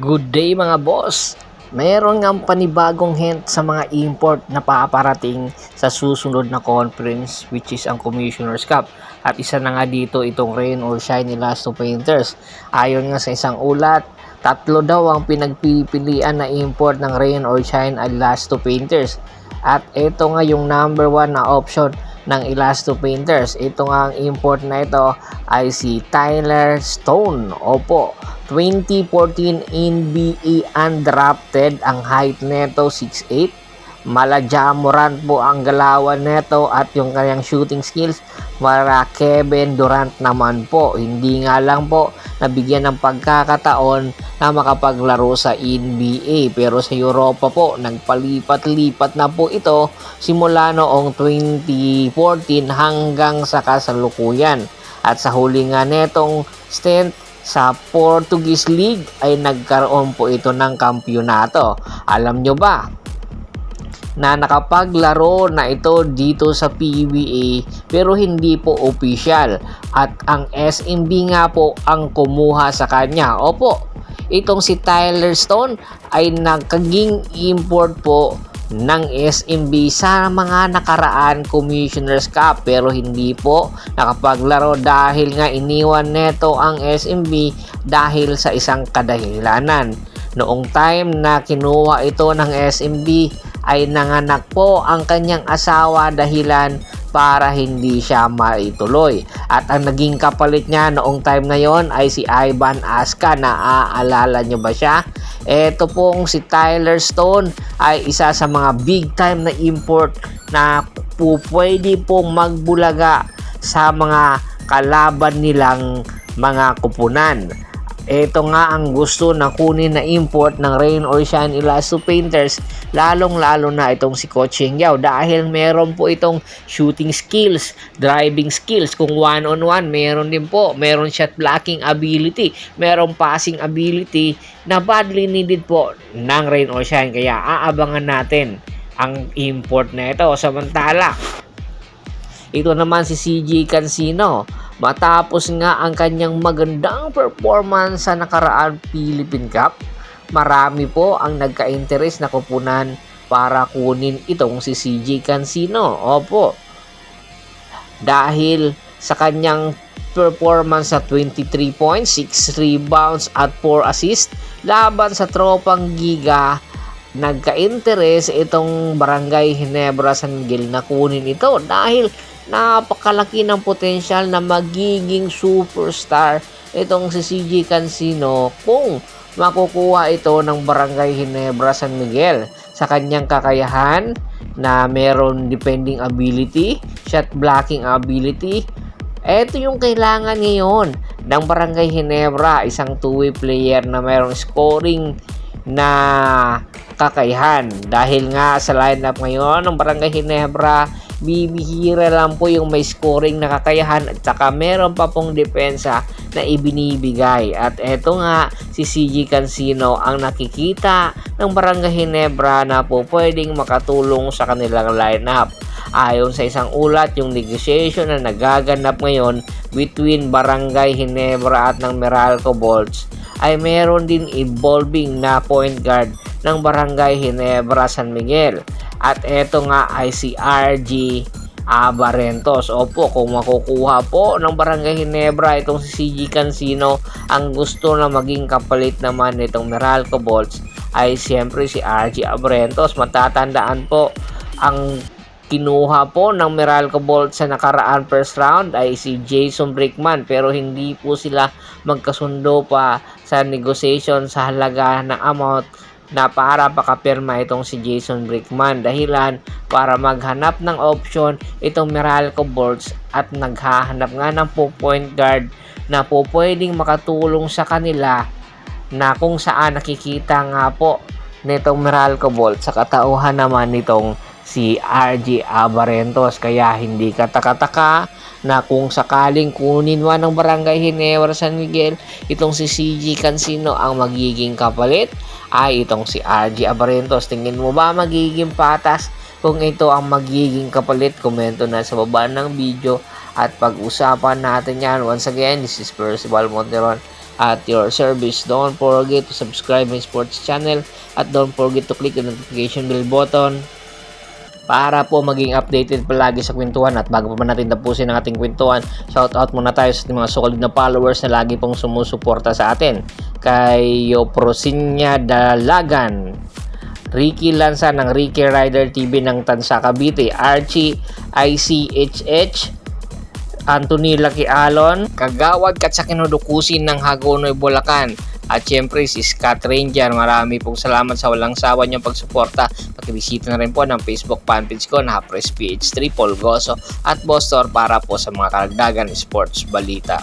Good day mga boss! Meron ngang panibagong hint sa mga import na paparating sa susunod na conference which is ang Commissioner's Cup. At isa na nga dito itong Rain or Shine Elasto Painters. Ayon nga sa isang ulat, tatlo daw ang pinagpipilian na import ng Rain or Shine Elasto Painters. At ito nga yung number 1 na option ng Elasto Painters. Ito nga ang import na ito ay si Tyler Stone. Opo, 2014 NBA undrafted, ang height neto 6'8". Malajamorant po ang galawan neto at yung kanyang shooting skills para Kevin Durant naman po. Hindi nga lang po nabigyan ng pagkakataon na makapaglaro sa NBA, pero sa Europa po nagpalipat-lipat na po ito simula noong 2014 hanggang sa kasalukuyan. At sa huli nga netong stint sa Portuguese League ay nagkaroon po ito ng kampyonato. Alam nyo ba na nakapaglaro na ito dito sa PBA pero hindi po official at ang SMB nga po ang kumuha sa kanya? Opo, itong si Tyler Stone ay nagkaging import po ng SMB sa mga nakaraan Commissioner's Cup pero hindi po nakapaglaro dahil nga iniwan neto ang SMB dahil sa isang kadahilanan. Noong time na kinuha ito ng SMB ay nanganak po ang kanyang asawa dahilan para hindi siya maituloy. At ang naging kapalit niya noong time na yon ay si Ivan Aska. Naaalala nyo ba siya? Ito pong si Tyler Stone ay isa sa mga big time na import na pwede pong magbulaga sa mga kalaban nilang mga kupunan. Ito nga ang gusto na kunin na import ng Rain or Shine Elasto Painters, lalong-lalo na itong si Coach Yao dahil meron po itong shooting skills, driving skills. Kung one-on-one, meron din po. Meron shot blocking ability, meron passing ability na badly needed po ng Rain or Shine. Kaya aabangan natin ang import na ito. Samantala, ito naman si CJ Cancino. Matapos nga ang kanyang magandang performance sa nakaraan Philippine Cup, marami po ang nagka-interest na kupunan para kunin itong si CJ Cancino. Opo, dahil sa kanyang performance sa 23 points, 6 rebounds at 4 assists laban sa tropang Giga, nagka-interest itong Barangay Ginebra San Miguel na kunin ito dahil napakalaki ng potensyal na magiging superstar itong si CJ Cancino kung makukuha ito ng Barangay Ginebra San Miguel sa kanyang kakayahan na meron defending ability, shot blocking ability. Ito yung kailangan ngayon ng Barangay Ginebra, isang two-way player na mayroong scoring na kakayahan. Dahil nga sa lineup ngayon ng Barangay Ginebra, bibihira lang po yung may scoring na kakayahan at saka meron pa pong depensa na ibinibigay. At eto nga, si CJ Cancino ang nakikita ng Barangay Ginebra na po pwedeng makatulong sa kanilang lineup. Ayon sa isang ulat, yung negotiation na nagaganap ngayon between Barangay Ginebra at ng Meralco Bolts ay meron din evolving na point guard ng Barangay Ginebra San Miguel. At eto nga ay si RG Abarentos. Opo, kung makukuha po ng Barangay Ginebra itong si CJ Cancino, ang gusto na maging kapalit naman nitong Meralco Bolts ay siyempre si RG Abarentos. Matatandaan po, ang kinuha po ng Meralco Bolts sa nakaraan first round ay si Jason Brickman, pero hindi po sila magkasundo pa sa negotiation sa halaga ng amount na para pakapirma itong si Jason Brickman, dahilan para maghanap ng option itong Meralco Bolts at naghahanap nga ng point guard na po pwedeng makatulong sa kanila, na kung saan nakikita nga po nitong Meralco Bolts sa katauhan naman nitong si RG Abarentos. Kaya hindi kataka-taka na kung sakaling kunin man ng Barangay Ginebra San Miguel itong si CJ Cancino, ang magiging kapalit ay itong si RG Abarentos. Tingin mo ba magiging patas kung ito ang magiging kapalit? Komento na sa baba ng video at pag-usapan natin yan. Once again, this is Percival Monteron at your service. Don't forget to subscribe my sports channel at don't forget to click the notification bell button para po maging updated palagi sa kwentuhan. At bago pa natin tapusin ang ating kwentuhan, shoutout muna tayo sa ating mga solid na followers na lagi pong sumusuporta sa atin. Kay Prosinya Dalagan, Ricky Lanza ng Ricky Rider TV ng Tansa Cavite, Archie ICHH, Anthony Lucky Alon, Kagawad Katsakinudukusin ng Hagonoy Bulacan, at syempre si Scott Ranger. Marami pong salamat sa walang sawa niyong pagsuporta. Pakibisita na rin po ng Facebook fanpage ko na Press PH3 Paul Goso at Bostor para po sa mga karagdagan sports balita.